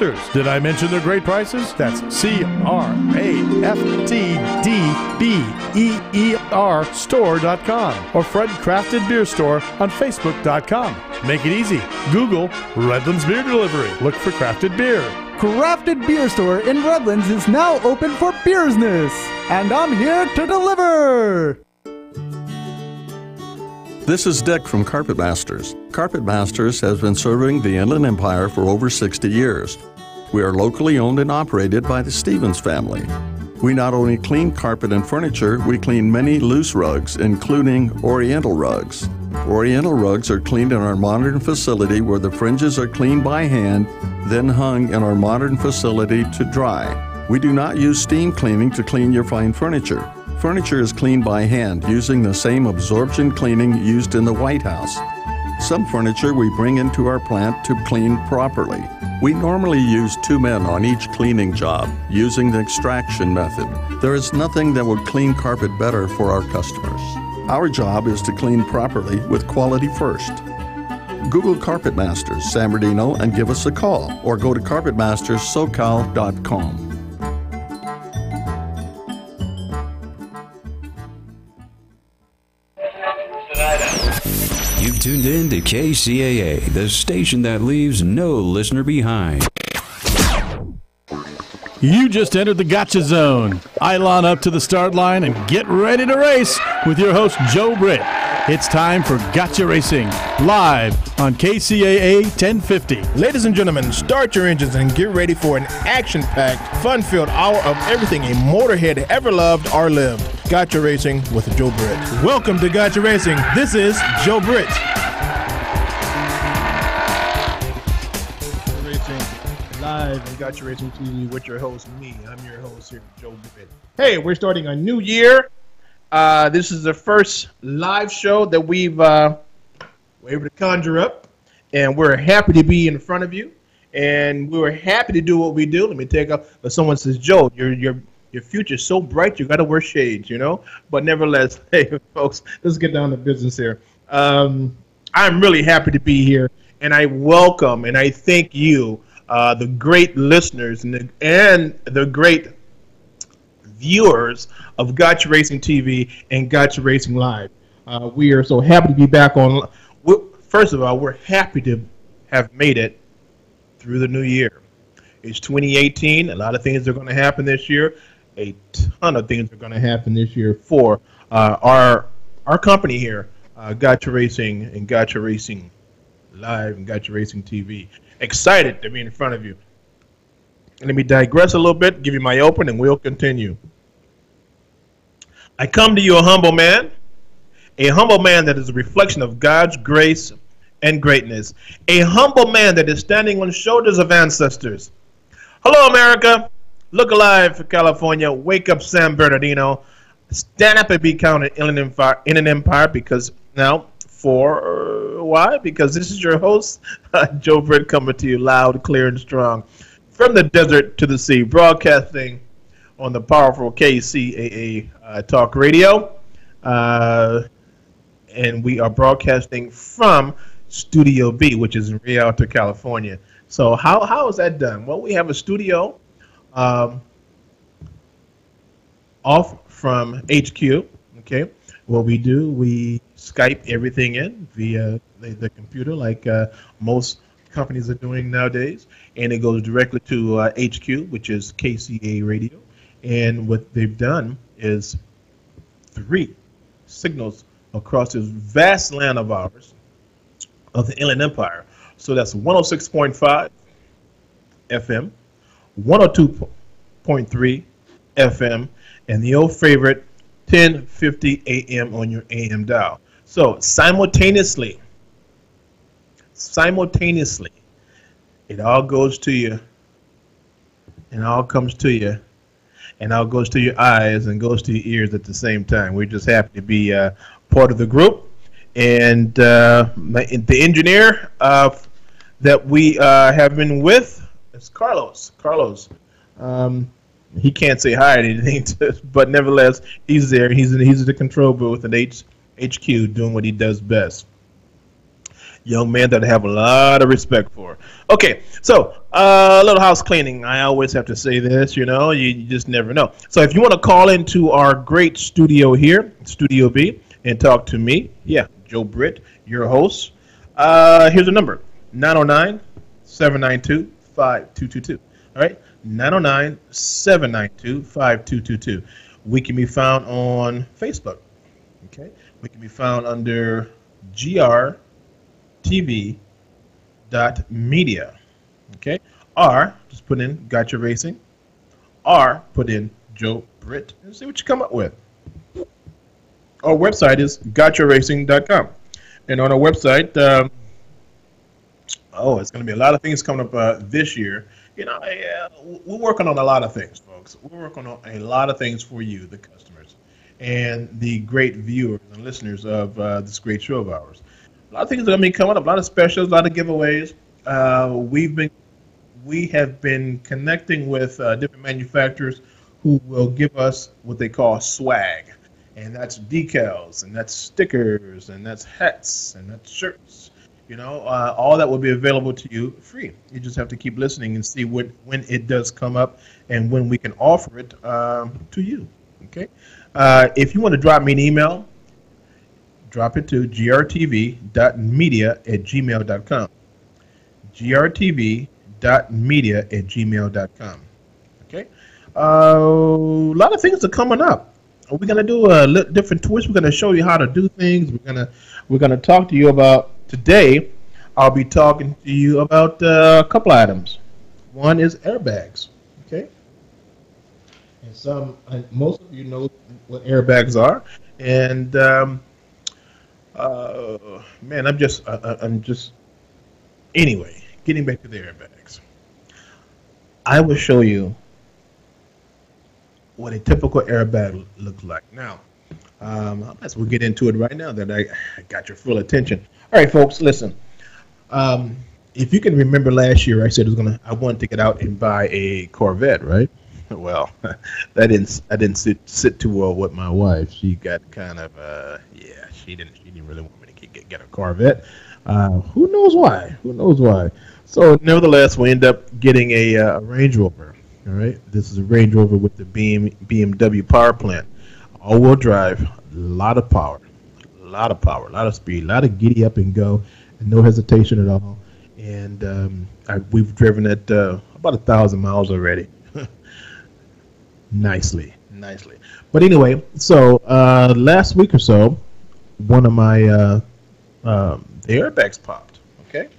Masters. Did I mention their great prices? That's CRAFTDBEER store.com or Fred Crafted Beer Store on Facebook.com. Make it easy. Google Redlands Beer Delivery. Look for Crafted Beer. Crafted Beer Store in Redlands is now open for business, and I'm here to deliver. This is Dick from Carpet Masters. Carpet Masters has been serving the Inland Empire for over 60 years. We are locally owned and operated by the Stevens family. We not only clean carpet and furniture, we clean many loose rugs, including Oriental rugs. Oriental rugs are cleaned in our modern facility where the fringes are cleaned by hand, then hung in our modern facility to dry. We do not use steam cleaning to clean your fine furniture. Furniture is cleaned by hand using the same absorption cleaning used in the White House. Some furniture we bring into our plant to clean properly. We normally use 2 men on each cleaning job using the extraction method. There is nothing that would clean carpet better for our customers. Our job is to clean properly with quality first. Google Carpet Masters San Bernardino and give us a call, or go to carpetmasterssocal.com. You've tuned in to KCAA, the station that leaves no listener behind. You just entered the Gotcha Zone. Eilon up to the start line and get ready to race with your host, Joe Britt. It's time for Gotcha Racing, live on KCAA 1050. Ladies and gentlemen, start your engines and get ready for an action-packed, fun-filled hour of everything a motorhead ever loved or lived. Gotcha Racing with Joe Britt. Welcome to Gotcha Racing. This is Joe Britt. Live on Gotcha Racing TV with your host, me. I'm your host here, Joe Britt. Hey, we're starting a new year. This is the first live show that we're able to conjure up, and we're happy to be in front of you, and we were happy to do what we do. Let me take up. But someone says, Joe, your future's so bright, you got to wear shades, you know. But nevertheless, hey, folks, let's get down to business here. I'm really happy to be here, and I welcome and I thank you, the great listeners and the great viewers of Gotcha Racing TV and Gotcha Racing Live. We are so happy to be back on. First of all, we're happy to have made it through the new year. It's 2018. A lot of things are going to happen this year. A ton of things are going to happen this year for our company here, Gotcha Racing and Gotcha Racing Live and Gotcha Racing TV. Excited to be in front of you. Let me digress a little bit, give you my open, and we'll continue. I come to you a humble man that is a reflection of God's grace and greatness, a humble man that is standing on the shoulders of ancestors. Hello, America. Look alive for California. Wake up, San Bernardino. Stand up and be counted in an empire, because now, why? Because this is your host, Joe Britt, coming to you loud, clear, and strong from the desert to the sea, broadcasting on the powerful KCAA Talk Radio. And we are broadcasting from Studio B, which is in Rialto, California. So how is that done? Well, we have a studio off from HQ, okay? What we do, we Skype everything in via the computer, like most companies are doing nowadays, and it goes directly to HQ, which is KCAA Radio. And what they've done is 3 signals across this vast land of ours, of the Inland Empire. So that's 106.5 FM, 102.3 FM, and the old favorite 1050 AM on your AM dial. So simultaneously, it all goes to you, and all comes to you, and all goes to your eyes and goes to your ears at the same time. We're just happy to be part of the group. And the engineer that we have been with is Carlos. He can't say hi or anything, but nevertheless, he's there. He's in the control booth at HQ doing what he does best. Young man that I have a lot of respect for. Okay, so a little house cleaning. I always have to say this, you just never know. So if you want to call into our great studio here, Studio B, and talk to me, Joe Britt, your host, here's the number, 909-792-5222. All right, 909-792-5222. We can be found on Facebook. Okay, we can be found under GRTV.media. Okay, or just put in Gotcha Racing, or put in Joe Britt and see what you come up with. Our website is gotcharacing.com, and on our website, it's going to be a lot of things coming up this year. We're working on a lot of things, folks. We're working on a lot of things for you, the customers, and the great viewers and listeners of this great show of ours. A lot of things are going to be coming up, a lot of specials, a lot of giveaways. We have been connecting with different manufacturers who will give us what they call swag, and that's decals, and that's stickers, and that's hats, and that's shirts. All that will be available to you free. You just have to keep listening and see when it does come up and when we can offer it to you. Okay. If you want to drop me an email, drop it to grtv.media@gmail.com. grtv.media@gmail.com. Okay. A lot of things are coming up. We're gonna do a different twist. We're gonna show you how to do things. We're gonna talk to you about today. I'll be talking to you about a couple items. One is airbags. Okay. And most of you know what airbags are, and man, I'm just anyway. Getting back to the airbags, I will show you what a typical airbag looks like. Now, as we get into it right now, that I got your full attention. All right, folks, listen. If you can remember last year, I said I wanted to get out and buy a Corvette, right? Well, I didn't sit too well with my wife. She got kind of she didn't really want me to get a Corvette. Who knows why? So nevertheless, we end up getting a Range Rover. All right, this is a Range Rover with the BMW power plant, all-wheel drive, a lot of power, a lot of speed, a lot of giddy up and go, and no hesitation at all. And we've driven it about 1,000 miles already. nicely. But anyway, so last week or so, one of my the airbags popped. Okay,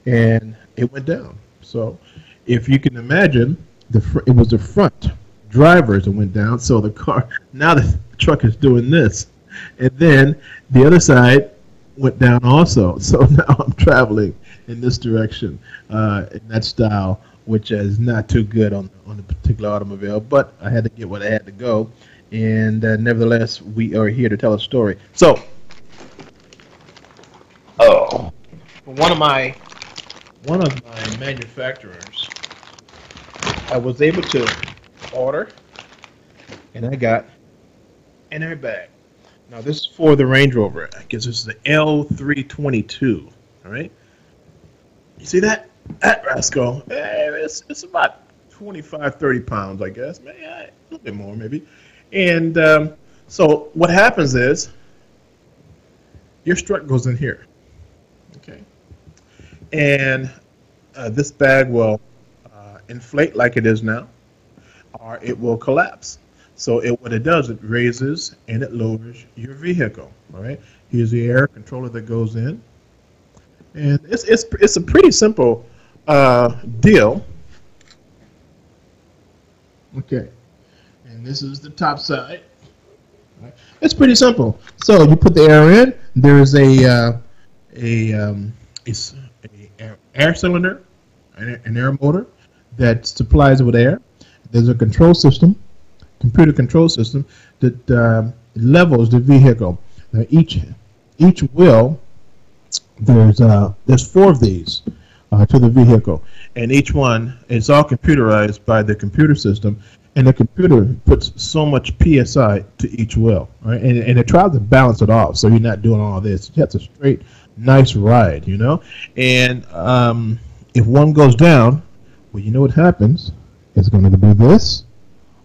and it went down. So if you can imagine, it was the front drivers that went down. So the truck is doing this, and then the other side went down also. So now I'm traveling in this direction in that style, which is not too good on the particular automobile. But I had to get what I had to go, and nevertheless, we are here to tell a story. So, one of my manufacturers, I was able to order, and I got an airbag. Now this is for the Range Rover. I guess this is the L322. All right. You see that rascal? It's about 25, 30 pounds, I guess. Maybe a little bit more, maybe. And so what happens is your strut goes in here. Okay. And this bag will inflate like it is now, or it will collapse. So what it does, it raises and it lowers your vehicle. All right. Here's the air controller that goes in, and it's a pretty simple deal. Okay. And this is the top side. Right. It's pretty simple. So you put the air in. There is a air cylinder, an air motor that supplies it with air. There's a control system, computer control system that levels the vehicle. Now each wheel, there's 4 of these to the vehicle, and each one is all computerized by the computer system, and the computer puts so much PSI to each wheel, right? And it tries to balance it off, so you're not doing all this. You have a straight nice ride, you know. And if one goes down, well, you know what happens? It's going to do this,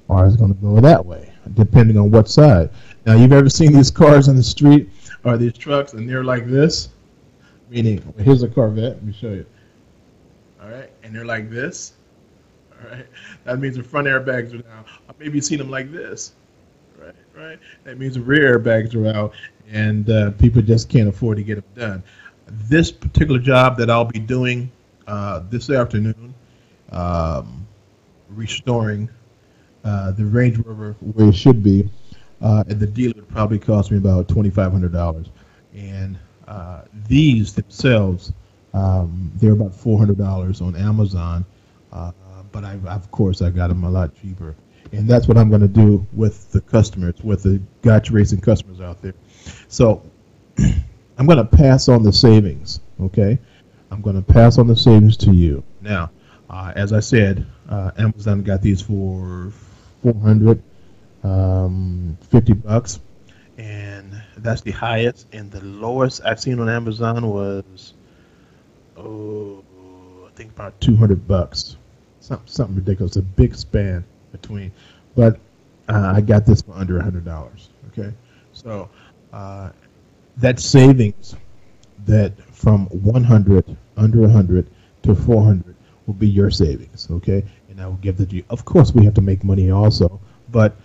or it's going to go that way, depending on what side. Now, you've ever seen these cars on the street or these trucks, and they're like this? Meaning, well, here's a Corvette. Let me show you. All right, and they're like this. All right, that means the front airbags are down. Or maybe you've seen them like this. Right. That means the rear airbags are out, and people just can't afford to get them done. This particular job that I'll be doing this afternoon, restoring the Range Rover where it should be, at the dealer would probably cost me about $2,500. And these themselves, they're about $400 on Amazon, but of course I got them a lot cheaper. And that's what I'm going to do with the customers, with the Gotcha Racing customers out there. So I'm going to pass on the savings, okay? I'm going to pass on the savings to you. Now, as I said, Amazon got these for $450, and that's the highest. And the lowest I've seen on Amazon was, I think about $200. Something ridiculous. A big span between, but I got this for under $100. Okay, so that savings, that from 100 under 100 to 400 will be your savings. Okay, and I will give that to you. Of course, we have to make money also, but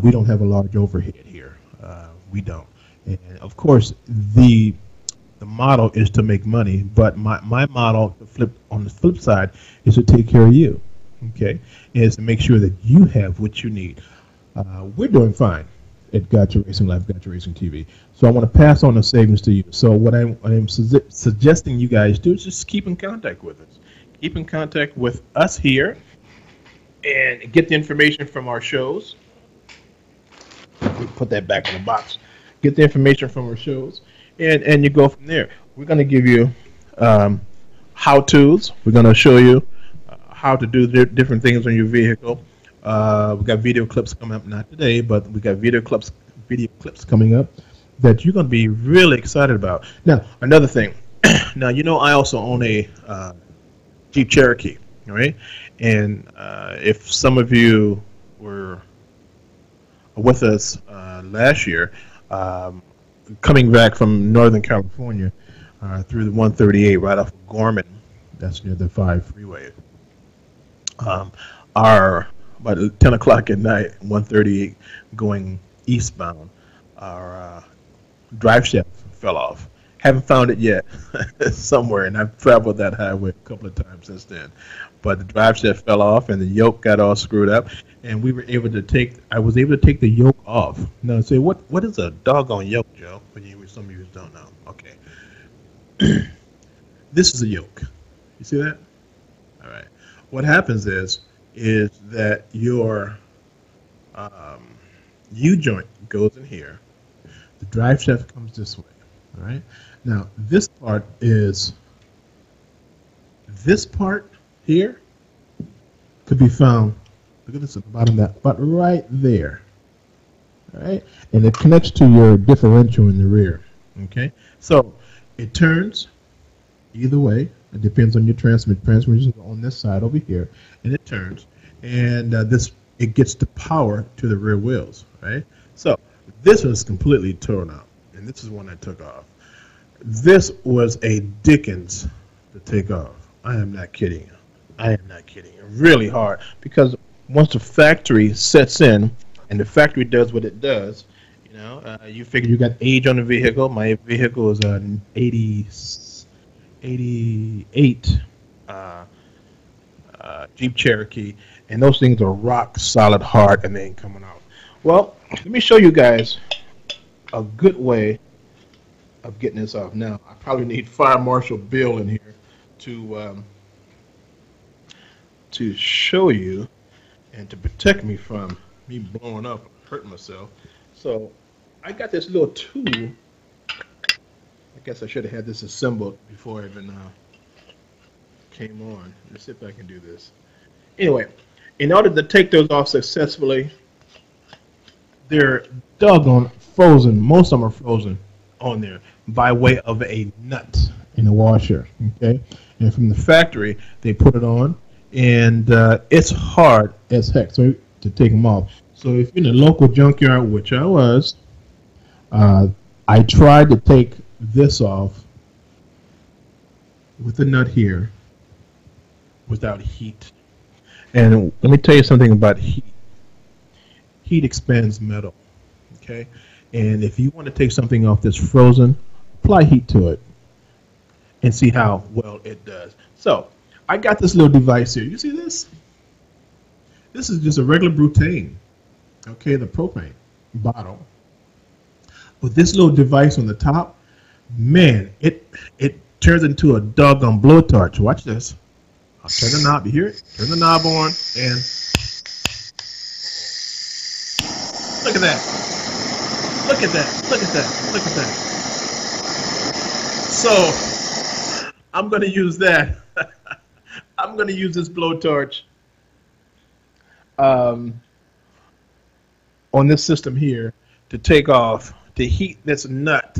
we don't have a large overhead here. We don't, and of course the model is to make money, but my model, on the flip side, is to take care of you. Okay, is to make sure that you have what you need. We're doing fine at Gotcha Racing Live, Gotcha Racing TV. So I want to pass on the savings to you. So what I'm suggesting you guys do is just keep in contact with us. Keep in contact with us here and get the information from our shows. We put that back in the box. Get the information from our shows, and you go from there. We're going to give you how-tos. We're going to show you how to do different things on your vehicle. We've got video clips coming up, not today, but we got video clips coming up that you're going to be really excited about. Now, another thing. Now, you know I also own a Jeep Cherokee, all right? And if some of you were with us last year, coming back from Northern California through the 138 right off of Gorman, that's near the 5 freeway. Our about 10 o'clock at night, 138 going eastbound, our drive shaft fell off. Haven't found it yet somewhere, and I've traveled that highway a couple of times since then. But the drive shaft fell off, and the yoke got all screwed up, and we were able to I was able to take the yoke off. Now, say, what is a doggone yoke, Joe? For you, some of you don't know. Okay. This is a yoke. You see that? All right. What happens is that your U-joint goes in here. The drive shaft comes this way. All right. Now, this part here could be found, look at this at the bottom of that, but right there. All right. And it connects to your differential in the rear. Okay. So it turns either way. It depends on your transmission. Transmission is on this side over here, and it turns. And it gets the power to the rear wheels. Right. So this was completely torn out, and this is one I took off. This was a Dickens to take off. I am not kidding you. I am not kidding you. Really hard, because once the factory sets in and the factory does what it does, you know, you figure you got age on the vehicle. My vehicle is an 88 Jeep Cherokee, and those things are rock solid hard, and they ain't coming out. Well, let me show you guys a good way of getting this off. Now, I probably need Fire Marshal Bill in here to show you and to protect me from me blowing up and hurting myself. So I got this little tool. I guess I should have had this assembled before I even came on. Let's see if I can do this. Anyway, in order to take those off successfully, they're doggone frozen. Most of them are frozen. on there by way of a nut in a washer. Okay, and from the factory they put it on, and it's hard as heck so to take them off. So if you're in a local junkyard, which I was, I tried to take this off with the nut here without heat. And let me tell you something about heat. Heat expands metal, okay? And if you want to take something off that's frozen, apply heat to it and see how well it does. So I got this little device here. You see this? This is just a regular butane, okay, the propane bottle. With this little device on the top, man, it turns into a doggone blowtorch. Watch this. I'll turn the knob. You hear it? Turn the knob on, and look at that. Look at that. Look at that. Look at that. So I'm going to use that. I'm going to use this blowtorch on this system here to take off, to heat this nut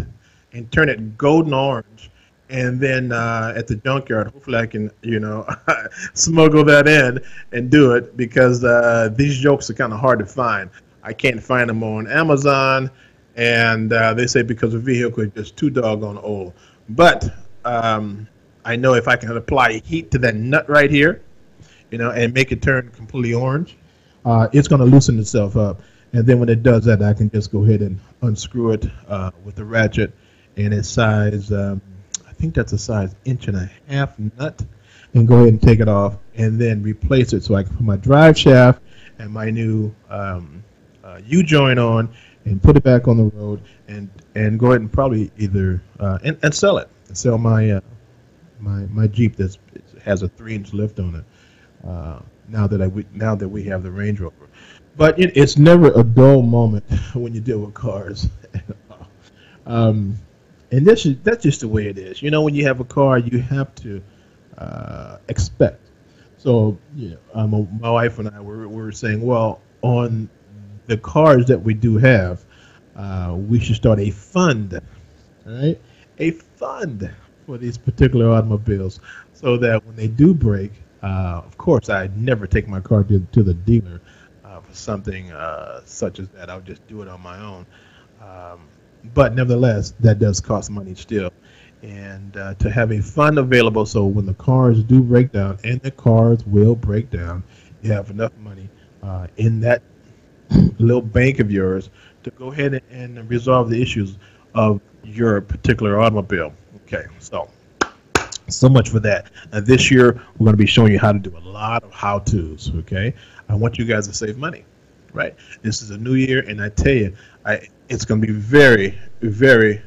and turn it golden orange. And then at the junkyard, hopefully I can, smuggle that in and do it, because these jokes are kind of hard to find. I can't find them on Amazon, and they say because the vehicle is just too doggone old. But I know if I can apply heat to that nut right here, and make it turn completely orange, it's going to loosen itself up. And then when it does that, I can just go ahead and unscrew it with the ratchet, and its size, I think that's a size 1.5 inch nut, and go ahead and take it off, and then replace it so I can put my drive shaft and my new U-joint on, and put it back on the road, and go ahead and probably either and sell it, and sell my my Jeep that has a 3-inch lift on it. Now that we have the Range Rover. But it's never a dull moment when you deal with cars. And that's just the way it is. When you have a car, you have to expect. So my wife and I were saying, well, on the cars that we do have, we should start a fund, right? A fund for these particular automobiles, so that when they do break, of course, I never take my car to the dealer for something such as that. I'll just do it on my own. But nevertheless, that does cost money still. And to have a fund available, so when the cars do break down, and the cars will break down, you have enough money in that little bank of yours to go ahead and resolve the issues of your particular automobile. Okay, so much for that. This year, we're going to be showing you how to do a lot of how-tos, okay? I want you guys to save money, right? This is a new year, and I tell you, it's going to be very, very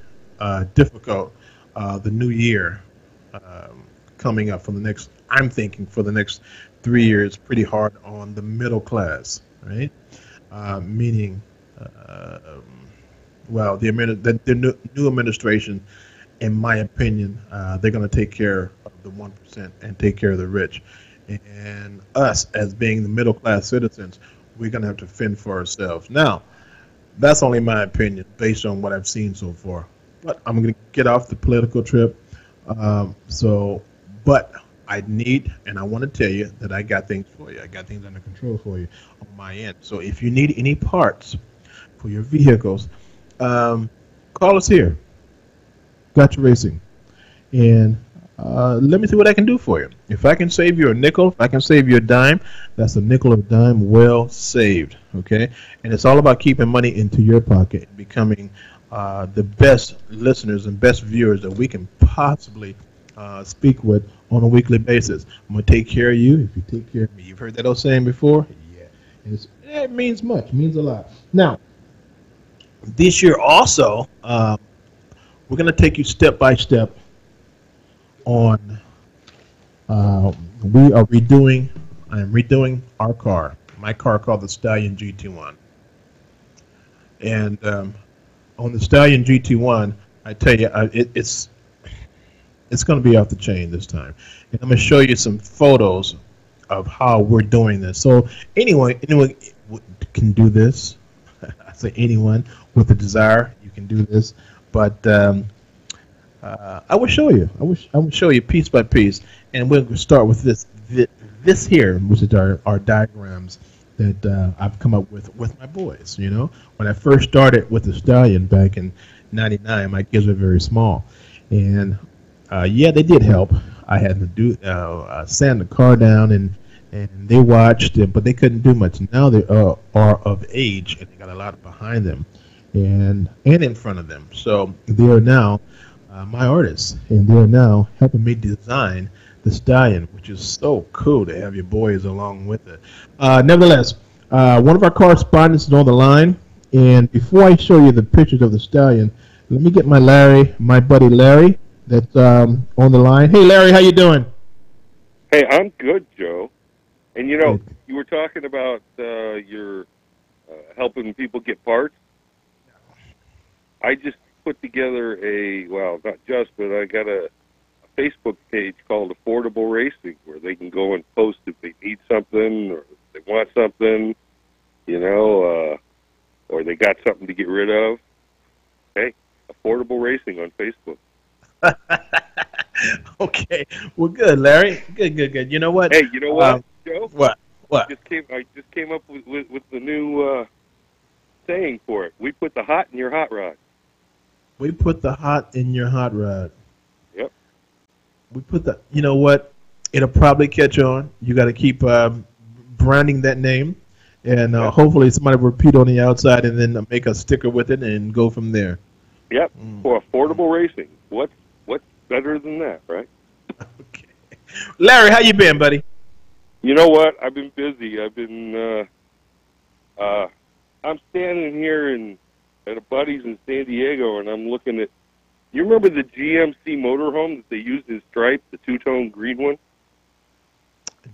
difficult, the new year coming up I'm thinking for the next 3 years, pretty hard on the middle class, right? Meaning, well, the new administration, in my opinion, they're going to take care of the 1% and take care of the rich. And us, as being the middle class citizens, we're going to have to fend for ourselves. Now, that's only my opinion based on what I've seen so far. But I'm going to get off the political trip. But I need, and I want to tell you that I got things for you. I got things under control for you on my end. So if you need any parts for your vehicles, call us here. Kcaa Racing. And let me see what I can do for you. If I can save you a nickel, if I can save you a dime, that's a nickel or a dime well saved, okay? And it's all about keeping money into your pocket and becoming the best listeners and best viewers that we can possibly speak with on a weekly basis. I'm going to take care of you if you take care of me. You've heard that old saying before? Yeah. And it means much. It means a lot. Now, this year also, we're going to take you step by step on, I am redoing our car, my car called the Stallion GT1. And on the Stallion GT1, I tell you, it's going to be off the chain this time. And I'm going to show you some photos of how we're doing this. So anyone can do this. I say anyone with a desire, you can do this. But I will show you. I will show you piece by piece, and we'll start with this here, which is our diagrams that I've come up with my boys. You know, when I first started with the stallion back in '99, my kids were very small, and yeah, they did help. I had to do sand the car down, and they watched it, but they couldn't do much. Now they are of age, and they got a lot behind them, and in front of them. So they are now my artists, and they are now helping me design the stallion, which is so cool to have your boys along with it. Nevertheless, one of our correspondents is on the line, and before I show you the pictures of the stallion, let me get my buddy Larry, that's on the line. Hey, Larry, how you doing? Hey, I'm good, Joe. And you know, you were talking about your helping people get parts. I just put together but I got a Facebook page called Affordable Racing, where they can go and post if they need something or if they want something, you know, or they got something to get rid of. Hey, Affordable Racing on Facebook. Okay, well, good, Larry. Good. You know what? Hey, you know what, Joe? What? I just came up with the new saying for it. We put the hot in your hot rod. We put the hot in your hot rod. Yep. We put the. You know what? It'll probably catch on. You got to keep branding that name, and hopefully somebody will repeat on the outside, and then make a sticker with it, and go from there. Yep. For Affordable Racing. What's better than that, right? Okay. Larry, how you been, buddy? You know what? I've been busy. I've been I'm standing here at a buddy's in San Diego, and I'm looking at. You remember the GMC motorhome that they used in Stripe, the two-tone green one?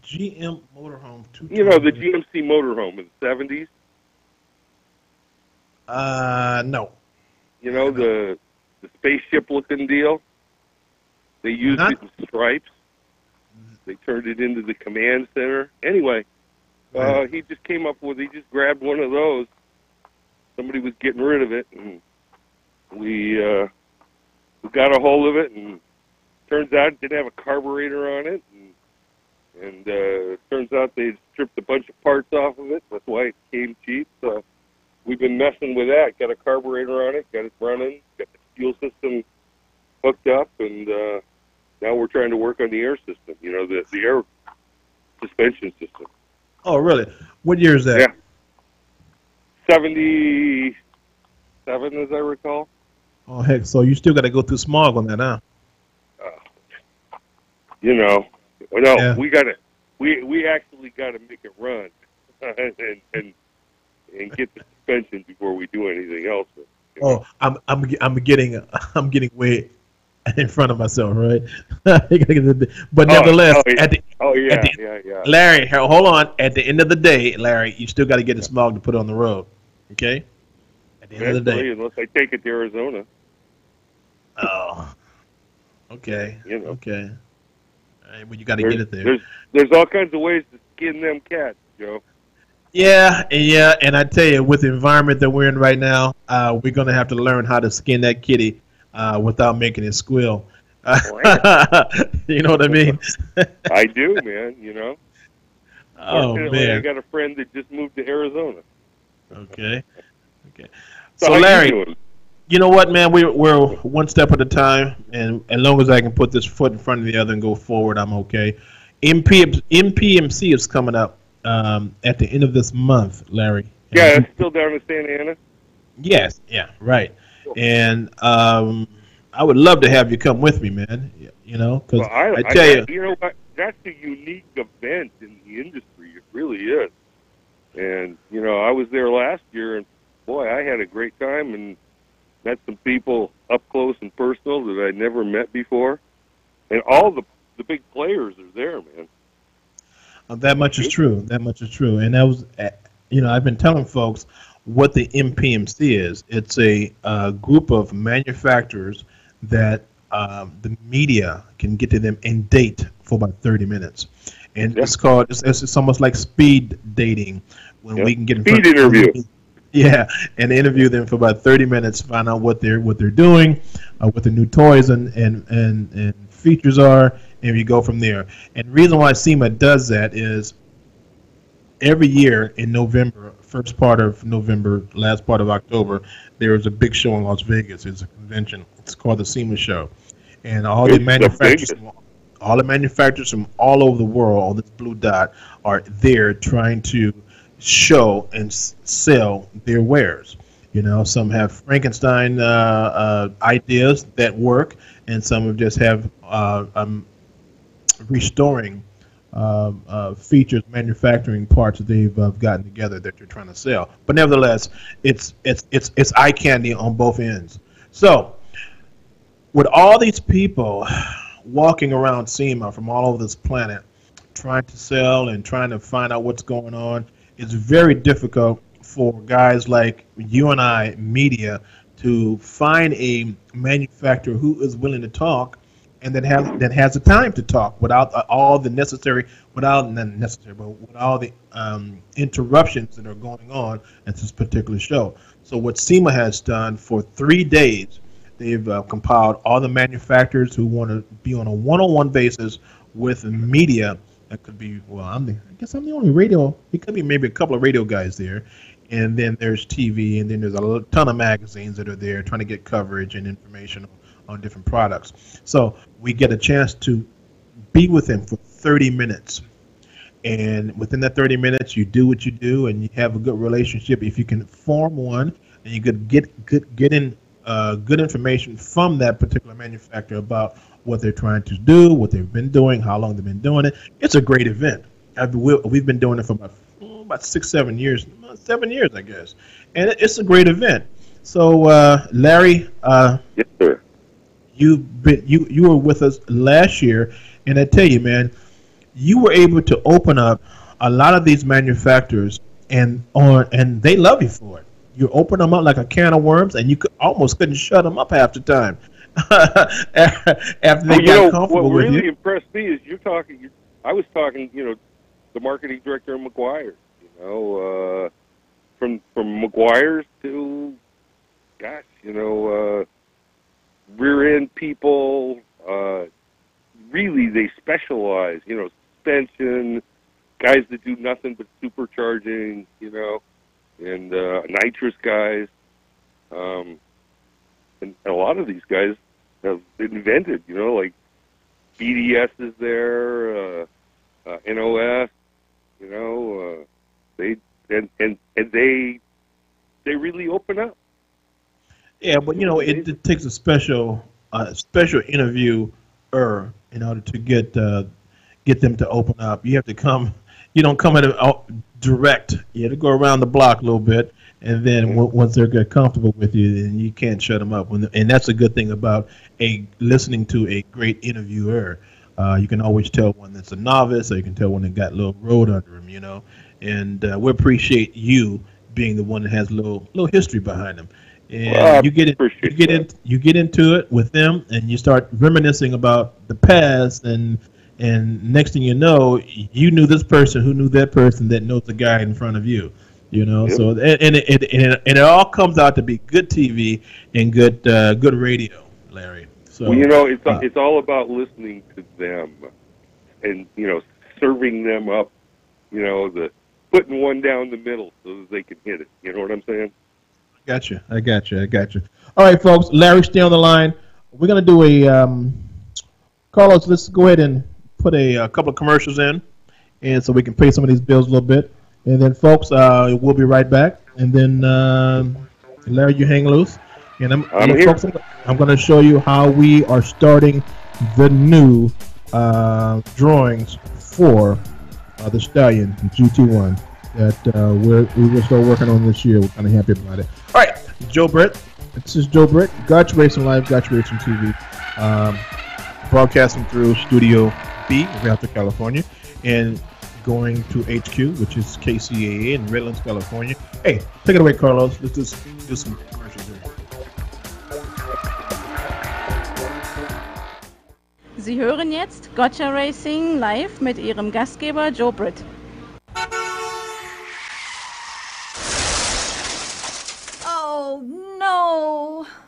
GM motorhome. You know the GMC motorhome in the '70s. No. You know the spaceship-looking deal. They used it in Stripes. They turned it into the command center. Anyway, he just he just grabbed one of those. Somebody was getting rid of it, and we got a hold of it, and turns out it didn't have a carburetor on it, and turns out they stripped a bunch of parts off of it. That's why it came cheap. So we've been messing with that. Got a carburetor on it, got it running, got the fuel system hooked up, and now we're trying to work on the air system, you know, the air suspension system. Oh, really? What year is that? Yeah. 77, as I recall. Oh, heck, so you still got to go through smog on that, huh? You know, no, Yeah. we actually got to make it run and get the suspension before we do anything else. You know? Oh, I'm getting way in front of myself, right? But nevertheless, yeah. Larry, hold on. At the end of the day, Larry, you still got to get the smog to put on the road, okay? At the end of the day, unless I take it to Arizona. Oh, okay. You know. Okay. All right, well, you got to get it there. There's all kinds of ways to skin them cats, Joe. Yeah, and I tell you, with the environment that we're in right now, we're gonna have to learn how to skin that kitty without making it squeal. You know what I mean? I do, man. You know. Oh man! I got a friend that just moved to Arizona. Okay. So So how Larry, you doing? you know what, man? We're one step at a time, and as long as I can put this foot in front of the other and go forward, I'm okay. MPMC is coming up at the end of this month, Larry. Yeah, it's still down in Santa Ana. Yes, yeah, right. And I would love to have you come with me, man. You know, because Well, I tell you, you know what? That's a unique event in the industry. It really is. And you know, I was there last year, and boy, I had a great time and met some people up close and personal that I'd never met before. And all the big players are there, man. that much is true. That much is true. And that was, you know, I've been telling folks what the MPMC is. It's a group of manufacturers that the media can get to them in date for about 30 minutes. And it's called, it's almost like speed dating when we can get in Speed front interview. Yeah, and interview them for about 30 minutes, find out what they're doing, what the new toys and features are, and you go from there. And the reason why SEMA does that is every year in November, first part of November, last part of October, there is a big show in Las Vegas. It's a convention. It's called the SEMA Show, and all the manufacturers from all over the world on this blue dot are there trying to show and sell their wares. You know, some have Frankenstein ideas that work, and some of just have restoring features, manufacturing parts that they've gotten together that you're trying to sell. But nevertheless, it's eye candy on both ends. So, with all these people walking around SEMA from all over this planet, trying to sell and trying to find out what's going on, it's very difficult for guys like you and I, media, to find a manufacturer who is willing to talk and that has the time to talk without all the without all the interruptions that are going on at this particular show. So what SEMA has done for 3 days, they've compiled all the manufacturers who want to be on a one-on-one basis with media. That could be, well, I guess I'm the only radio. It could be maybe a couple of radio guys there. And then there's TV, and then there's a ton of magazines that are there trying to get coverage and information on different products. So we get a chance to be with them for 30 minutes. And within that 30 minutes, you do what you do, and you have a good relationship. If you can form one, and you could get good information from that particular manufacturer about what they're trying to do, what they've been doing, how long they've been doing it. It's a great event. We've been doing it for about 6-7 years, 7 years, I guess, and it's a great event. So, Larry, yes, sir. You were with us last year, and I tell you, man, you were able to open up a lot of these manufacturers, and they love you for it. You open them up like a can of worms, and you almost couldn't shut them up half the time. After they got comfortable with you. What really impressed me is I was talking, the marketing director of McGuire's, from McGuire's to, rear end people. Really, they specialize, suspension, guys that do nothing but supercharging, and nitrous guys. And a lot of these guys have invented, like BDS is there, NOS, they really open up. Yeah, but it takes a special interviewer in order to get them to open up. You have to come. You don't come in direct. You have to go around the block a little bit, and then once they're get comfortable with you, then you can't shut them up. And that's a good thing about listening to a great interviewer. You can always tell one that's a novice, or you can tell one that got a little road under him, And we appreciate you being the one that has a little history behind them. And you get into it with them, and you start reminiscing about the past, and next thing you know, you knew this person who knew that person that knows the guy in front of you. Yep. So and it all comes out to be good TV and good radio, Larry. So it's all about listening to them, and serving them up, the putting one down the middle so that they can hit it. You know what I'm saying? I got you. All right, folks. Larry, stay on the line. We're gonna do a Carlos. Let's go ahead and put a couple of commercials in, and so we can pay some of these bills a little bit. And then, folks, we'll be right back. And then, Larry, you hang loose. And I'm here. Folks, I'm going to show you how we are starting the new drawings for the Stallion GT1 that we will start working on this year. We're kind of happy about it. All right, Joe Britt. This is Joe Britt, Gotcha Racing Live, Gotcha Racing TV, broadcasting through Studio B in Rialto, California, and going to HQ, which is KCAA in Redlands, California. Hey, take it away, Carlos. Let's just do some commercials here. Sie hören jetzt Gotcha Racing live mit Ihrem Gastgeber Joe Britt.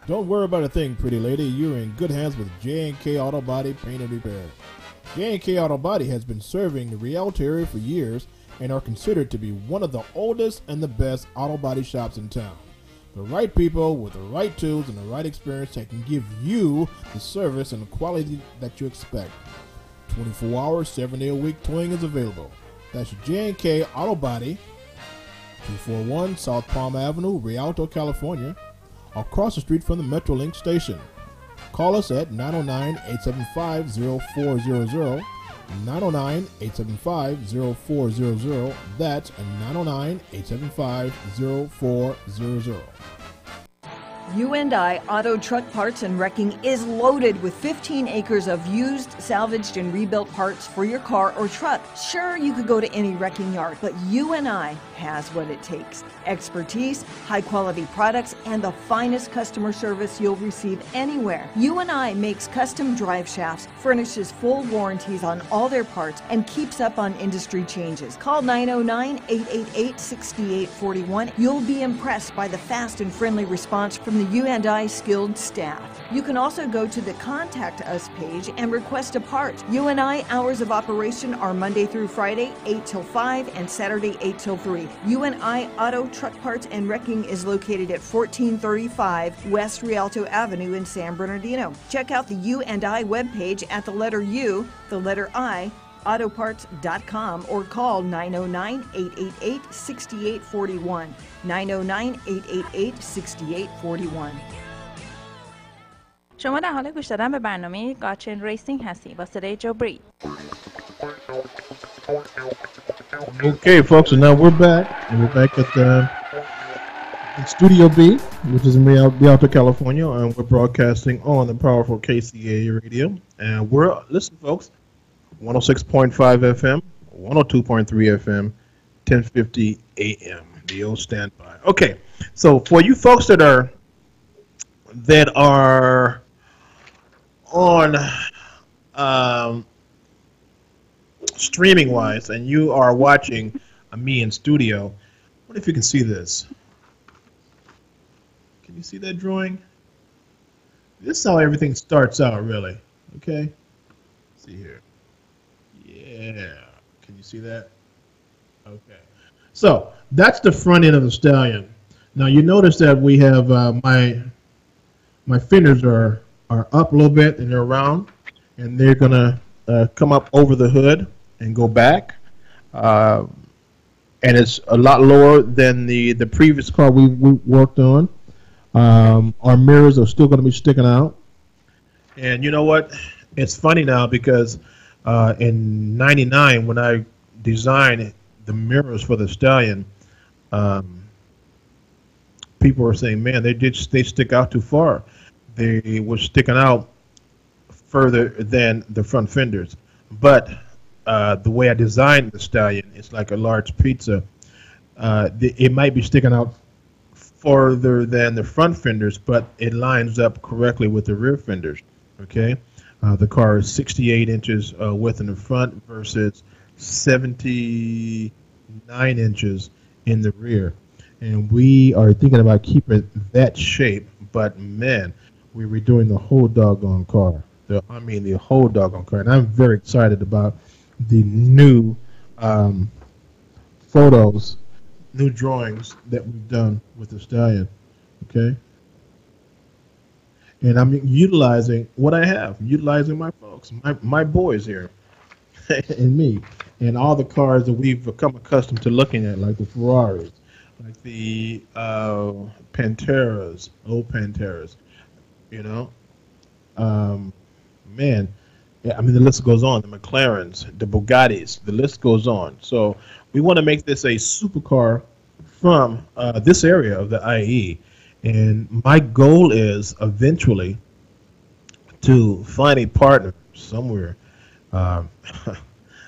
Don't worry about a thing, pretty lady. You're in good hands with J&K Auto Body Paint and Repair. J&K Auto Body has been serving the Rialto area for years and are considered to be one of the oldest and the best auto body shops in town. The right people with the right tools and the right experience that can give you the service and the quality that you expect. 24 hours, 7 day a week towing is available. That's J&K Auto Body, 241 South Palm Avenue, Rialto, California, across the street from the Metrolink station. Call us at 909-875-0400, 909-875-0400. That's 909-875-0400. U&I Auto Truck Parts and Wrecking is loaded with 15 acres of used, salvaged, and rebuilt parts for your car or truck. Sure, you could go to any wrecking yard, but U&I has what it takes. Expertise, high-quality products, and the finest customer service you'll receive anywhere. U&I makes custom drive shafts, furnishes full warranties on all their parts, and keeps up on industry changes. Call 909-888-6841. You'll be impressed by the fast and friendly response from the U&I skilled staff. You can also go to the Contact Us page and request a part. U&I hours of operation are Monday through Friday, 8 till 5, and Saturday, 8 till 3. U&I Auto Truck Parts and Wrecking is located at 1435 West Rialto Avenue in San Bernardino. Check out the U&I webpage at the letter U, the letter I, autoparts.com, or call 909-888-6841. 909-888-6841. شما در حال گوش دادن به برنامه گاچن ریسینگ هستی با صدای جو برید. Okay, folks, and now we're back. And we're back at in Studio B, which is in Rialto, California, and we're broadcasting on the powerful Kcaa radio. And listen, folks, 106.5 FM, 102.3 FM, 1050 AM. The old standby. Okay, so for you folks that are on streaming wise, and you are watching me in studio, what if you can see this? Can you see that drawing? This is how everything starts out, really. Okay, let's see here. Yeah, can you see that? Okay, so that's the front end of the stallion. Now you notice that we have my fenders are up a little bit and they're round, and they're gonna come up over the hood and go back, and it's a lot lower than the previous car we worked on. Our mirrors are still going to be sticking out, and you know what? It's funny now because in '99 when I designed the mirrors for the Stallion, people were saying, "Man, they stick out too far. They were sticking out further than the front fenders." But the way I designed the Stallion, it's like a large pizza. It might be sticking out farther than the front fenders, but it lines up correctly with the rear fenders. Okay, the car is 68 inches width in the front versus 79 inches in the rear, and we are thinking about keeping that shape. But man, we're redoing the whole doggone car. The whole doggone car, and I'm very excited about the new photos, new drawings that we've done with the Stallion. Okay, and I'm utilizing what I have, utilizing my folks, my boys here, and me, and all the cars that we've become accustomed to looking at, like the Ferraris, like the Panteras, old Panteras, you know. Man, yeah, I mean, the list goes on. The McLarens, the Bugattis, the list goes on. So we want to make this a supercar from this area of the IE. And my goal is eventually to find a partner somewhere,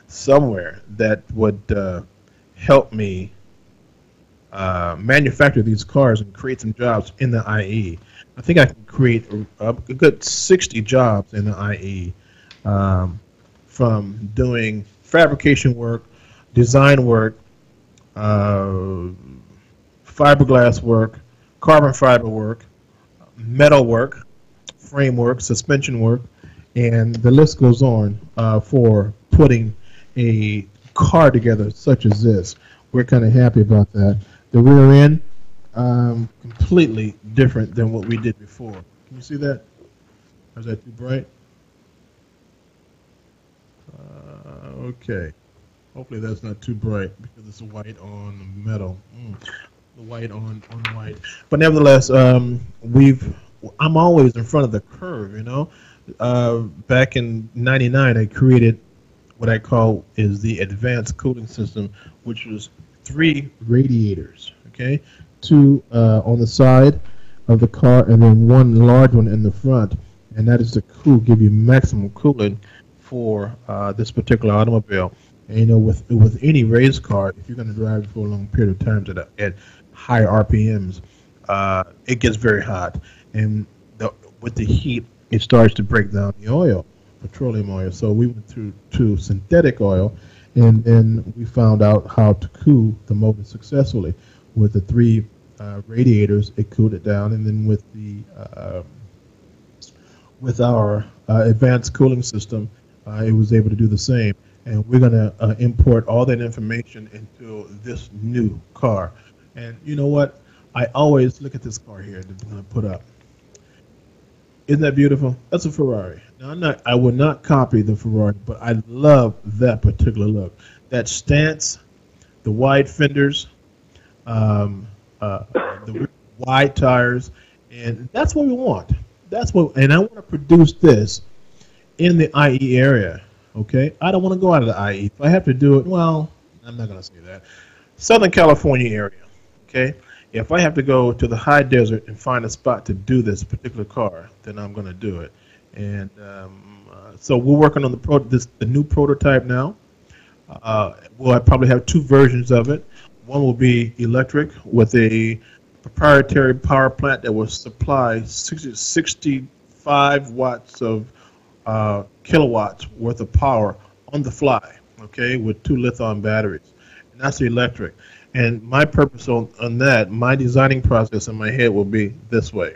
somewhere that would help me manufacture these cars and create some jobs in the IE. I think I can create a good 60 jobs in the IE from doing fabrication work, design work, fiberglass work, carbon fiber work, metal work, framework, suspension work, and the list goes on for putting a car together such as this. We're kind of happy about that. The rear end, completely different than what we did before. Can you see that? Or is that too bright? Okay. Hopefully that's not too bright because it's white on metal. The white on white. But nevertheless, I'm always in front of the curve, you know. Back in '99, I created what I call is the advanced cooling system, which was 3 radiators, okay? 2 on the side of the car and then 1 large one in the front. And that is to give you maximum cooling for this particular automobile. And, you know, with any race car, if you're going to drive for a long period of time at high RPMs, it gets very hot. And with the heat, it starts to break down the oil, petroleum oil. So we went to synthetic oil, and then we found out how to cool the motor successfully. With the 3 radiators, it cooled it down, and then with our advanced cooling system, it was able to do the same. And we're going to import all that information into this new car. And you know what? I always look at this car here that I'm going to put up. Isn't that beautiful? That's a Ferrari. Now, I would not copy the Ferrari, but I love that particular look. That stance, the wide fenders, the wide tires, and that's what we want. And I want to produce this in the IE area. Okay, I don't want to go out of the IE. If I have to do it, well, I'm not going to say that. Southern California area. Okay, if I have to go to the high desert and find a spot to do this particular car, then I'm going to do it. And so we're working on the new prototype now. We'll probably have 2 versions of it. One will be electric with a proprietary power plant that will supply 65 watts of kilowatts worth of power on the fly, okay, with 2 lithium batteries. And that's the electric. And my purpose on that, my designing process in my head will be this way.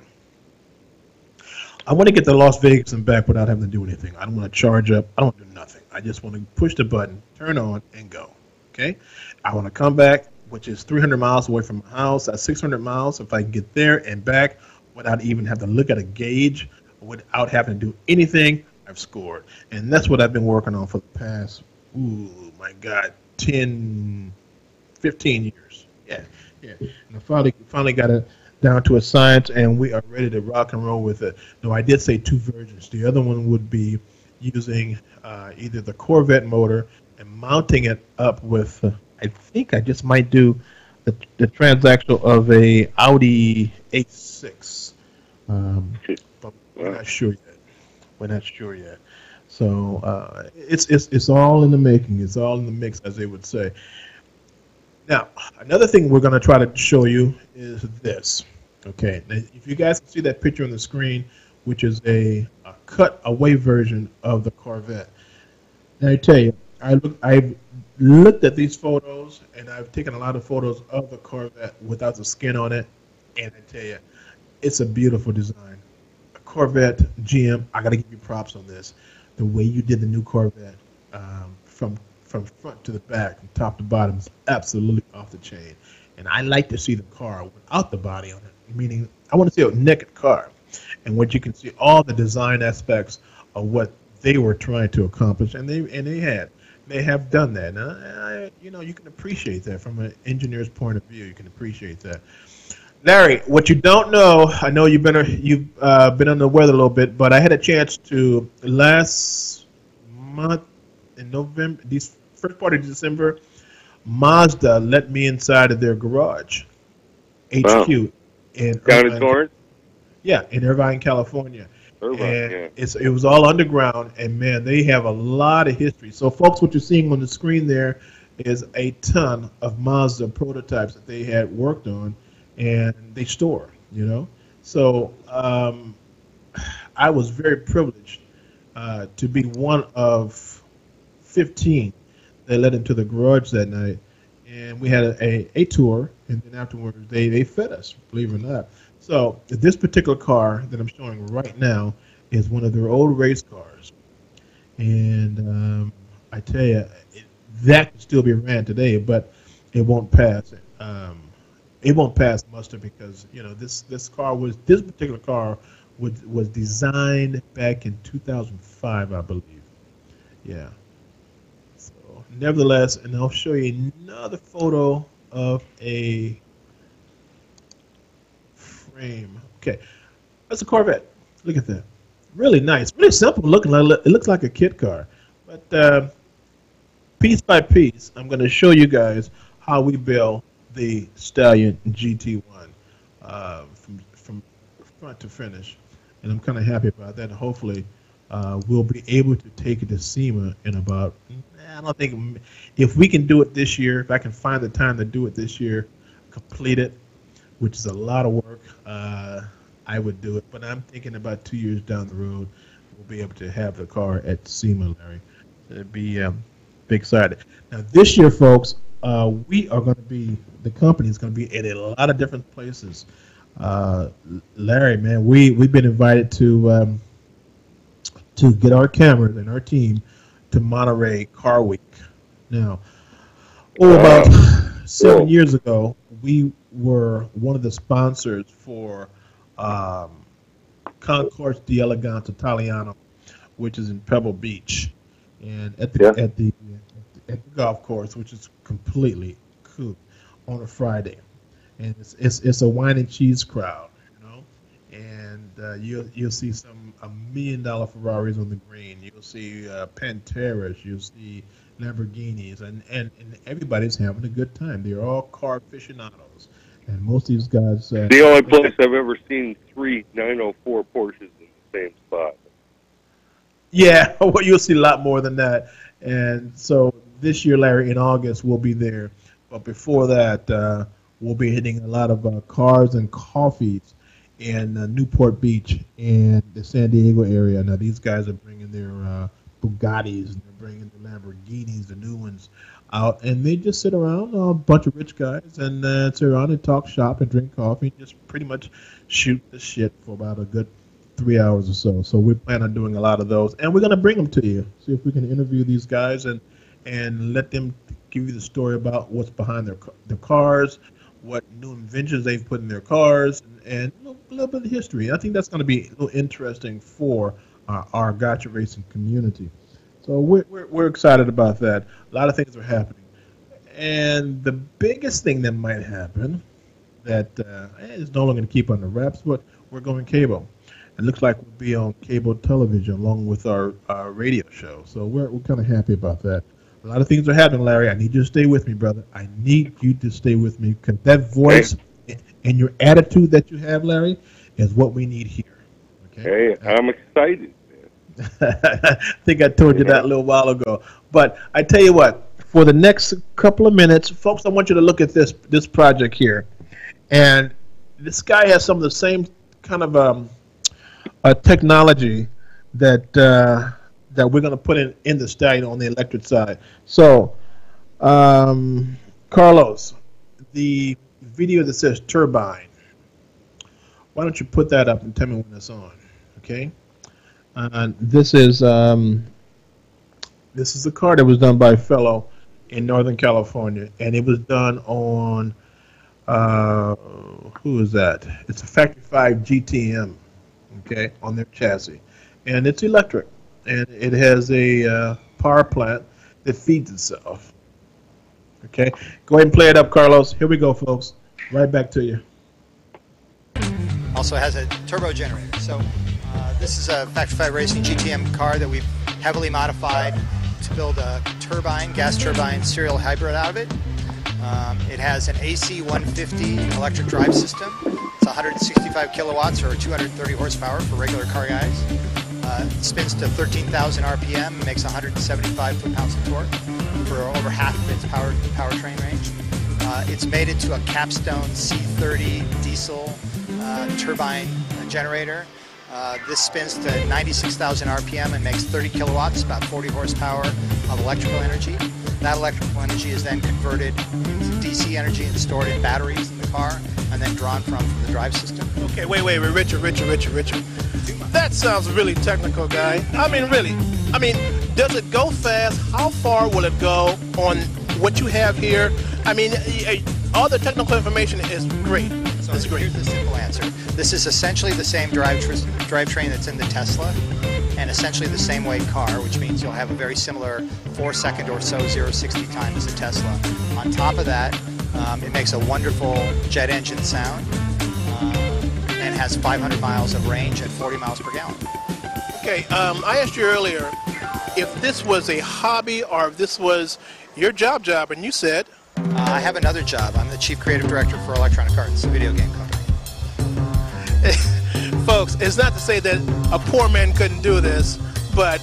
I want to get to Las Vegas and back without having to do anything. I don't want to charge up. I don't do nothing. I just want to push the button, turn on, and go. Okay? I want to come back, which is 300 miles away from my house. That's 600 miles. If I can get there and back without even having to look at a gauge, without having to do anything, I've scored. And that's what I've been working on for the past, 10, 15 years. Yeah. And I finally got it down to a science, and we are ready to rock and roll with it. No, I did say 2 versions. The other one would be using either the Corvette motor and mounting it up with, I think I just might do the transaxle of a Audi A6. But we're not sure yet. So it's all in the making. It's all in the mix, as they would say. Now, another thing we're going to try to show you is this. Okay, now, if you guys can see that picture on the screen, which is a cut-away version of the Corvette. Now, I tell you, I've looked at these photos, and I've taken a lot of photos of the Corvette without the skin on it, and I tell you, it's a beautiful design. Corvette, GM, I got to give you props on this. The way you did the new Corvette from front to the back, from top to bottom, is absolutely off the chain. And I like to see the car without the body on it, meaning I want to see a naked car. And what you can see all the design aspects of what they were trying to accomplish, and they have done that. Now, you can appreciate that from an engineer's point of view. You can appreciate that. Larry, what you don't know, I know you've been under the weather a little bit, but I had a chance to last month in November, this first part of December, Mazda let me inside of their garage, HQ in Irvine. Yeah, in Irvine, California. Irvine, it was all underground, and man, they have a lot of history. So, folks, what you're seeing on the screen there is a ton of Mazda prototypes that they had worked on, and they store. So I was very privileged to be one of 15 that led into the garage that night, and we had a tour, and then afterwards they fed us, believe it or not. So this particular car that I'm showing right now is one of their old race cars, and I tell you, that could still be ran today, but it won't pass it. It won't pass muster because this particular car was designed back in 2005, I believe. Yeah. So nevertheless, and I'll show you another photo of a frame. Okay, that's a Corvette. Look at that. Really nice, really simple looking. It looks like a kit car, but piece by piece, I'm going to show you guys how we build the Stallion GT1 from front to finish, and I'm kind of happy about that. And hopefully, we'll be able to take it to SEMA in about. I don't think if we can do it this year. If I can find the time to do it this year, complete it, which is a lot of work. I would do it, but I'm thinking about 2 years down the road, we'll be able to have the car at SEMA, Larry. It'd be excited. Now this year, folks, we are going to be. The company is going to be in a lot of different places. Larry, man, we've been invited to get our cameras and our team to Monterey Car Week. Now, about 7 years ago, we were one of the sponsors for Concourse di Eleganza Italiano, which is in Pebble Beach, and at the golf course, which is completely cool, on a Friday, and it's a wine and cheese crowd, and you'll see some $1 million Ferraris on the green. You'll see Panteras. You'll see Lamborghinis, and everybody's having a good time. They're all car aficionados, and most of these guys. The only place I've ever seen 3 904 Porsches in the same spot. Yeah, well, you'll see a lot more than that. And so this year, Larry, in August, we'll be there. But before that, we'll be hitting a lot of cars and coffees in Newport Beach and the San Diego area. Now, these guys are bringing their Bugattis, and they're bringing the Lamborghinis, the new ones, out. And they just sit around, a bunch of rich guys, and sit around and talk shop and drink coffee and just pretty much shoot the shit for about a good 3 hours or so. So we plan on doing a lot of those, and we're going to bring them to you. See if we can interview these guys and let them give you the story about what's behind their cars, what new inventions they've put in their cars, and a little bit of history. I think that's going to be a little interesting for our Gotcha Racing community. So we're excited about that. A lot of things are happening, and the biggest thing that might happen that is no longer going to keep on the wraps, but we're going cable. It looks like we'll be on cable television along with our radio show. So we're kind of happy about that. A lot of things are happening, Larry. I need you to stay with me, brother. I need you to stay with me because that voice and your attitude that you have, Larry, is what we need here. Okay? Hey, I'm excited, man. I think I told you that a little while ago. But I tell you what, for the next couple of minutes, folks, I want you to look at this project here. And this guy has some of the same kind of technology that we're going to put in the Stallion on the electric side. So, Carlos, the video that says turbine, why don't you put that up and tell me when it's on, okay? This is a car that was done by a fellow in Northern California, and it was done on, who is that? It's a Factory 5 GTM. Okay, on their chassis, and it's electric, and it has a power plant that feeds itself. Okay, go ahead and play it up, Carlos. Here we go, folks. Right back to you. Also has a turbo generator. So this is a Factory 5 Racing GTM car that we've heavily modified to build a turbine, gas turbine serial hybrid out of it. It has an AC 150 electric drive system. It's 165 kilowatts or 230 horsepower for regular car guys. It spins to 13,000 RPM and makes 175 foot-pounds of torque for over half of its powertrain range. It's mated to a Capstone C30 diesel turbine generator. This spins to 96,000 RPM and makes 30 kilowatts, about 40 horsepower of electrical energy. That electrical energy is then converted into DC energy and stored in batteries in the car, and then drawn from the drive system. Okay, wait, Richard. That sounds really technical, guy. I mean, really. I mean, does it go fast? How far will it go on what you have here? I mean, all the technical information is great. So here's the simple answer. This is essentially the same drivetrain that's in the Tesla, and essentially the same weight car, which means you'll have a very similar 4-second or so 0-60 time as a Tesla. On top of that, it makes a wonderful jet engine sound and has 500 miles of range at 40 miles per gallon. Okay, I asked you earlier if this was a hobby or if this was your job, and you said... I have another job. I'm the Chief Creative Director for Electronic Arts, a video game company. Folks, it's not to say that a poor man couldn't do this, but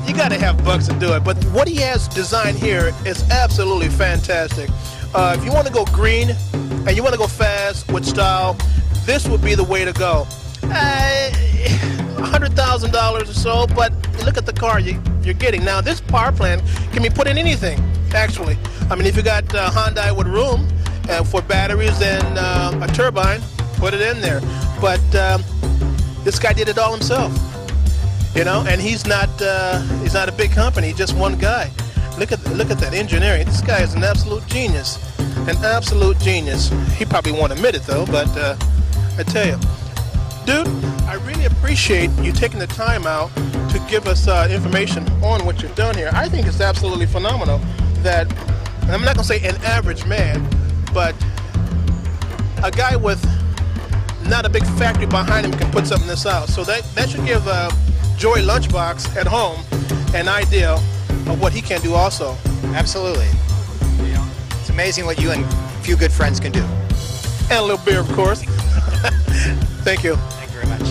you got to have bucks to do it. But what he has designed here is absolutely fantastic. If you want to go green and you want to go fast with style, this would be the way to go. $100,000 or so, but look at the car you're getting. Now, this power plant can be put in anything, actually. I mean, if you got Hyundai with room for batteries and a turbine, put it in there. But this guy did it all himself, you know, and he's not a big company, he's just one guy. Look at that engineering. This guy is an absolute genius, He probably won't admit it though, but I tell you, dude, I really appreciate you taking the time out to give us information on what you've done here. I think it's absolutely phenomenal that, and I'm not gonna say an average man, but a guy with not a big factory behind him can put something this out. So that should give Joey Lunchbox at home an idea of what he can do also. Absolutely. You know, it's amazing what you and a few good friends can do. And a little beer, of course. Thank you. Thank you very much.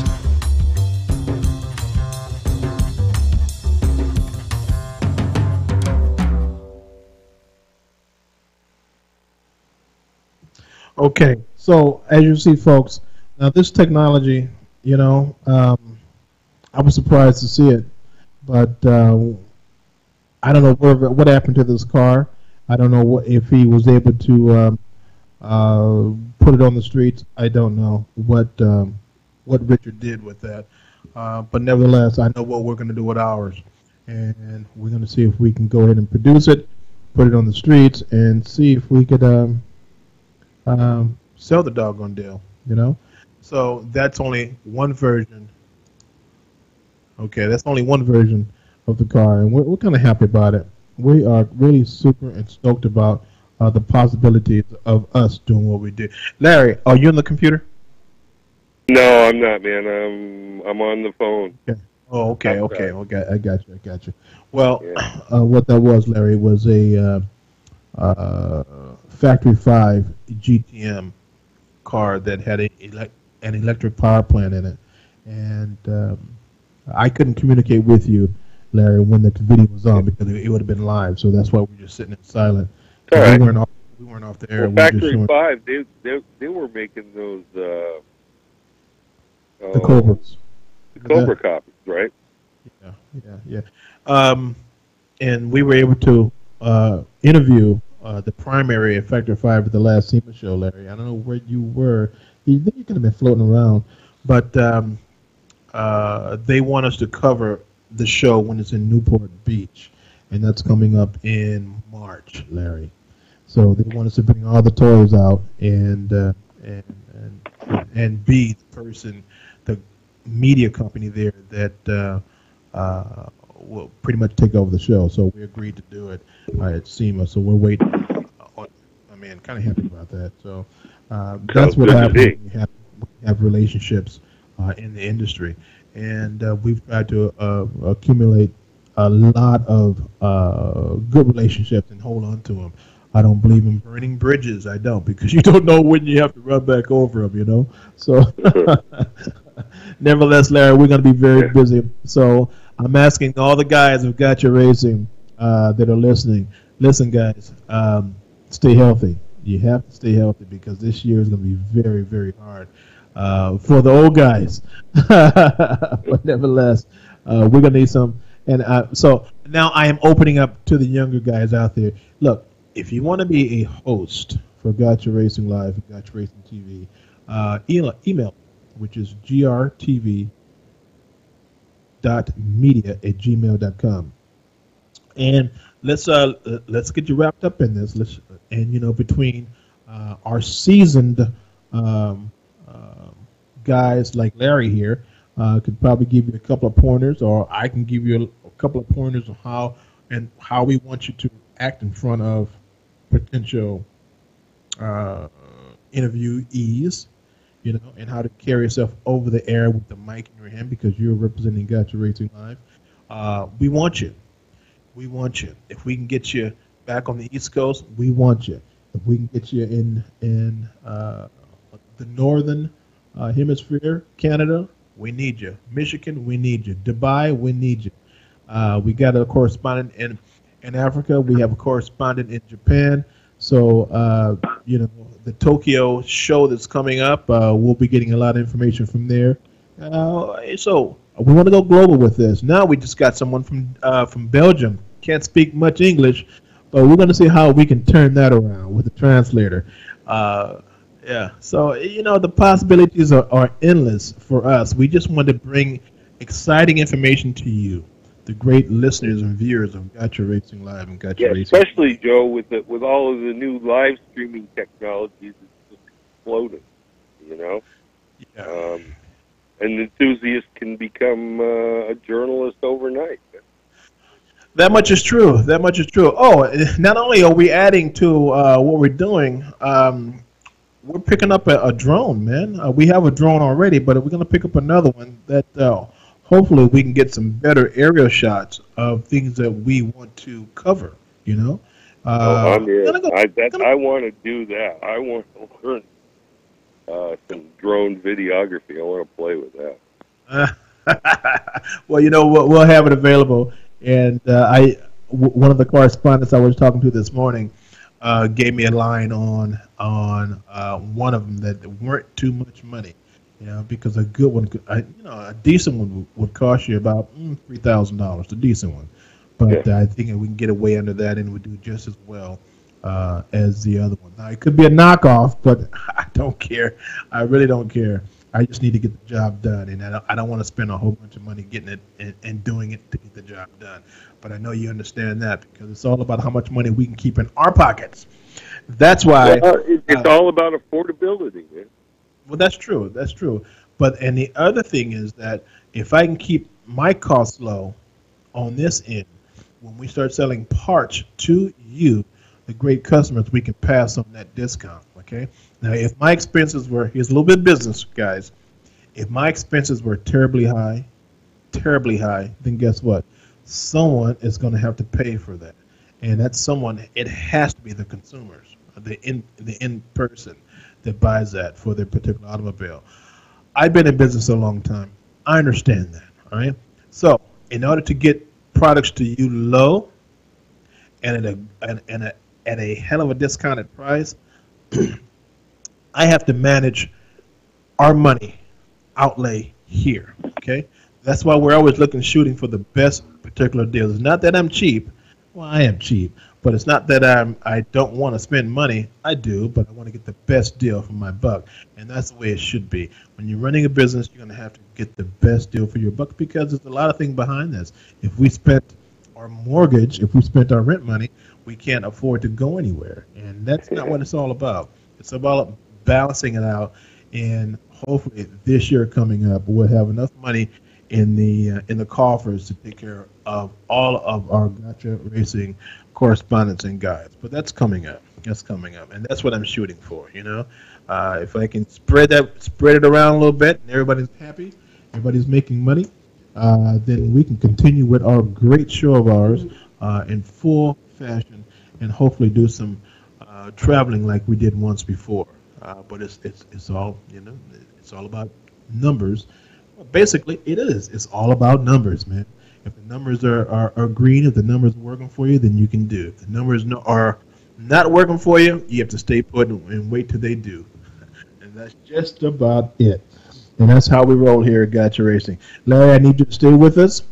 Okay, so as you see, folks, now this technology, you know, I was surprised to see it, but I don't know what happened to this car. I don't know if he was able to put it on the streets. I don't know what Richard did with that, but nevertheless, I know what we're going to do with ours, and we're going to see if we can go ahead and produce it, put it on the streets, and see if we could sell the doggone deal, you know. So that's only one version. Okay, that's only one version of the car, and we're kind of happy about it. We are really super and stoked about the possibilities of us doing what we do. Larry, are you on the computer? No, I'm not, man. I'm on the phone. Okay. Oh, okay. Okay, I got you. Well, yeah. What that was, Larry, was a Factory 5 GTM car that had an electric power plant in it, and I couldn't communicate with you, Larry, when the video was on because it would have been live. So that's why we're just sitting in silent. All right. We weren't off the air. Well, Factory 5, they were making those the Cobras. The Cobra copies, right? Yeah. And we were able to interview the primary at Factor 5 at the last SEMA show, Larry. I don't know where you were. You think you could have been floating around, but they want us to cover the show when it's in Newport Beach, and that's coming up in March, Larry. So they want us to bring all the toys out and be the person, the media company there that will pretty much take over the show. So we agreed to do it at SEMA. So we're waiting. Kind of happy about that. So that's what happens when you have relationships in the industry. And we've tried to accumulate a lot of good relationships and hold on to them. I don't believe in burning bridges. I don't, because you don't know when you have to run back over them, you know. So nevertheless, Larry, we're going to be very busy. So I'm asking all the guys who've got your racing that are listening. Listen, guys, stay healthy. You have to stay healthy because this year is going to be very, very hard for the old guys. But nevertheless, we're going to need some. And so now I am opening up to the younger guys out there. Look, if you want to be a host for Gotcha Racing Live and Gotcha Racing TV. Email, which is grtv.media@gmail.com. And let's get you wrapped up in this. Between our seasoned guys like Larry here, could probably give you a couple of pointers, or I can give you a couple of pointers on how we want you to act in front of potential interviewees, and how to carry yourself over the air with the mic in your hand because you're representing Gotcha Racing Live. We want you. We want you. If we can get you back on the East Coast, we want you. If we can get you in the northern hemisphere, Canada, we need you. Michigan, we need you. Dubai, we need you. We got a correspondent in Africa. We have a correspondent in Japan. So, the Tokyo show that's coming up, we'll be getting a lot of information from there. So we want to go global with this. Now we just got someone from Belgium. Can't speak much English, but we're going to see how we can turn that around with the translator. So, the possibilities are endless for us. We just want to bring exciting information to you, the great listeners and viewers of Gotcha Racing Live and Gotcha Racing. Especially, Joe, with all of the new live streaming technologies, it's just exploding, Yeah. An enthusiast can become a journalist overnight. That much is true. That much is true. Oh, not only are we adding to what we're doing, we're picking up a drone, man. We have a drone already, but we're going to pick up another one that hopefully we can get some better aerial shots of things that we want to cover, I'm in. I want to do that. I want to learn some drone videography. I want to play with that. Well, we'll have it available. And one of the correspondents I was talking to this morning gave me a line on one of them that weren't too much money, because a good one, a decent one would cost you about $3,000, the decent one. But I think we can get away under that and we do just as well as the other one. Now, it could be a knockoff, but I don't care. I really don't care. I just need to get the job done, and I don't want to spend a whole bunch of money getting it and doing it to get the job done. But I know you understand that because it's all about how much money we can keep in our pockets. That's why it's all about affordability, man. Well, that's true. That's true. And the other thing is that if I can keep my costs low on this end, when we start selling parts to you, the great customers, we can pass on that discount. Okay. Now, if my expenses were, here's a little bit of business, guys. If my expenses were terribly high, then guess what? Someone is going to have to pay for that. And that someone, it has to be the consumers, the end person that buys that for their particular automobile. I've been in business a long time. I understand that, all right? So in order to get products to you low and at a hell of a discounted price, I have to manage our money outlay here, okay? That's why we're always shooting for the best particular deals. It's not that I'm cheap. Well, I am cheap, but it's not that I don't want to spend money. I do, but I want to get the best deal for my buck, and that's the way it should be. When you're running a business, you're going to have to get the best deal for your buck because there's a lot of things behind this. If we spent our mortgage, if we spent our rent money, we can't afford to go anywhere, and that's not what it's all about. It's about balancing it out, and hopefully this year coming up, we'll have enough money in the coffers to take care of all of our Gotcha Racing correspondents and guides. But that's coming up. That's coming up, and that's what I'm shooting for. If I can spread it around a little bit, and everybody's happy, everybody's making money, then we can continue with our great show of ours in full fashion, and hopefully do some traveling like we did once before. But it's all it's all about numbers. Well, basically, it is. It's all about numbers, man. If the numbers are green, if the numbers are working for you, then you can do. If the numbers are not working for you, you have to stay put and wait till they do. And that's just about it. And that's how we roll here at Gotcha Racing. Larry, I need you to stay with us.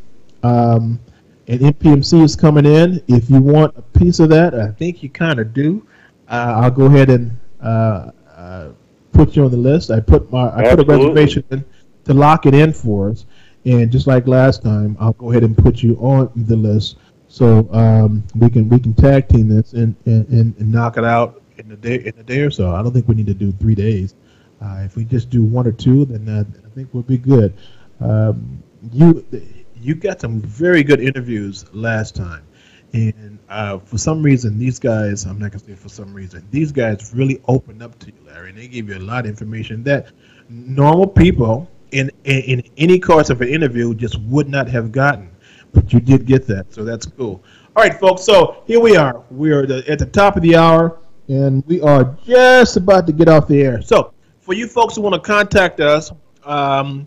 And NPMC is coming in. If you want a piece of that, I think you kind of do. I'll go ahead and put you on the list. I put a reservation in to lock it in for us, and just like last time, I'll go ahead and put you on the list so we can tag team this and knock it out in a day or so. I don't think we need to do 3 days. If we just do 1 or 2, then I think we'll be good. You got some very good interviews last time, and for some reason, these guys, I'm not going to say for some reason, these guys really opened up to you, Larry, and they gave you a lot of information that normal people in any course of an interview just would not have gotten, but you did get that, so that's cool. All right, folks, so here we are. We are at the top of the hour, and we are just about to get off the air. So for you folks who want to contact us, I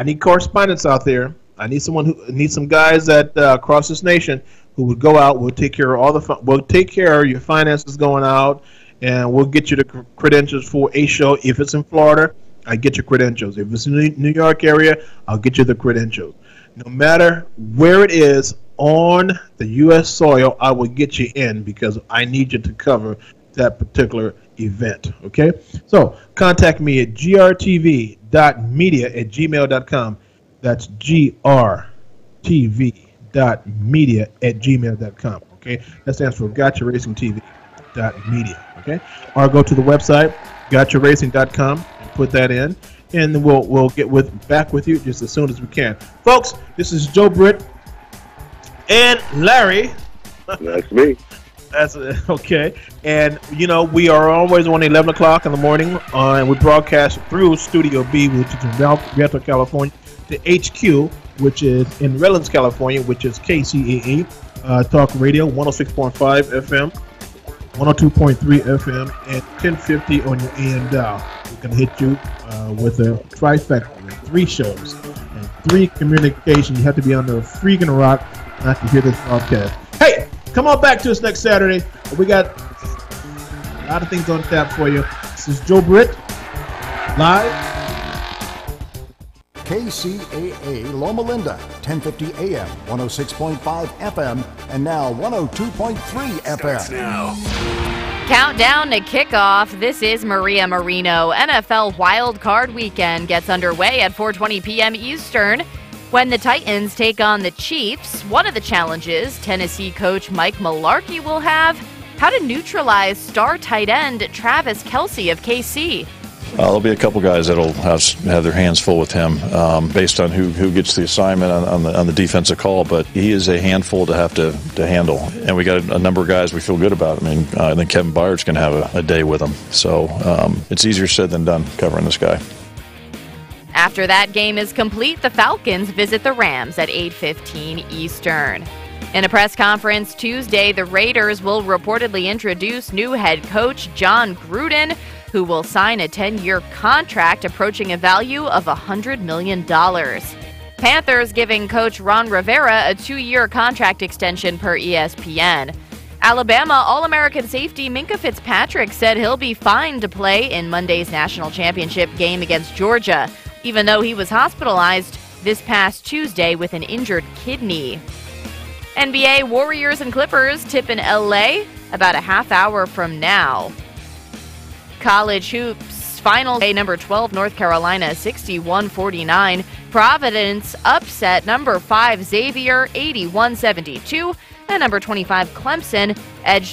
need correspondents out there. I need some guys that across this nation who would go out. We'll take care of we'll take care of your finances going out, and we'll get you the credentials for a show. If it's in Florida, I get your credentials. If it's in the New York area, I'll get you the credentials. No matter where it is on the U.S. soil, I will get you in because I need you to cover that particular event. Okay, so contact me at grtv.media@gmail.com. That's grtv.media@gmail.com. Okay, that stands for GotchaRacingTV.media. Okay, or go to the website GotchaRacing.com and put that in, and we'll get back with you just as soon as we can. Folks, this is Joe Britt and Larry. That's me. That's okay. And, we are always on 11 o'clock in the morning, and we broadcast through Studio B, which is in Rialto, California, to HQ, which is in Redlands, California, which is KCAA Talk Radio, 106.5 FM, 102.3 FM, and 1050 on your AM dial. We can hit you with a trifecta, 3 shows, and 3 communications. You have to be under a freaking rock not to hear this broadcast. Hey! Come on back to us next Saturday. We got a lot of things on tap for you. This is Joe Britt, live. KCAA Loma Linda, 1050 AM, 106.5 FM, and now 102.3 FM. Now. Countdown to kickoff. This is Maria Marino. NFL Wild Card Weekend gets underway at 4:20 p.m. Eastern. When the Titans take on the Chiefs, one of the challenges Tennessee coach Mike Mularkey will have, how to neutralize star tight end Travis Kelce of KC. There'll be a couple guys that'll have their hands full with him based on who gets the assignment on the defensive call, but he is a handful to have to handle. And we got a number of guys we feel good about. I mean, I think Kevin Byard's going to have a day with him. So it's easier said than done covering this guy. After that game is complete, the Falcons visit the Rams at 8:15 Eastern. In a press conference Tuesday, the Raiders will reportedly introduce new head coach John Gruden, who will sign a 10-year contract approaching a value of $100 million. Panthers giving coach Ron Rivera a 2-year contract extension per ESPN. Alabama All-American safety Minkah Fitzpatrick said he'll be fine to play in Monday's national championship game against Georgia, even though he was hospitalized this past Tuesday with an injured kidney. NBA Warriors and Clippers tip in LA about a half hour from now. College hoops final day, number 12 North Carolina 61-49. Providence upset number 5 Xavier 81-72, and number 25 Clemson edged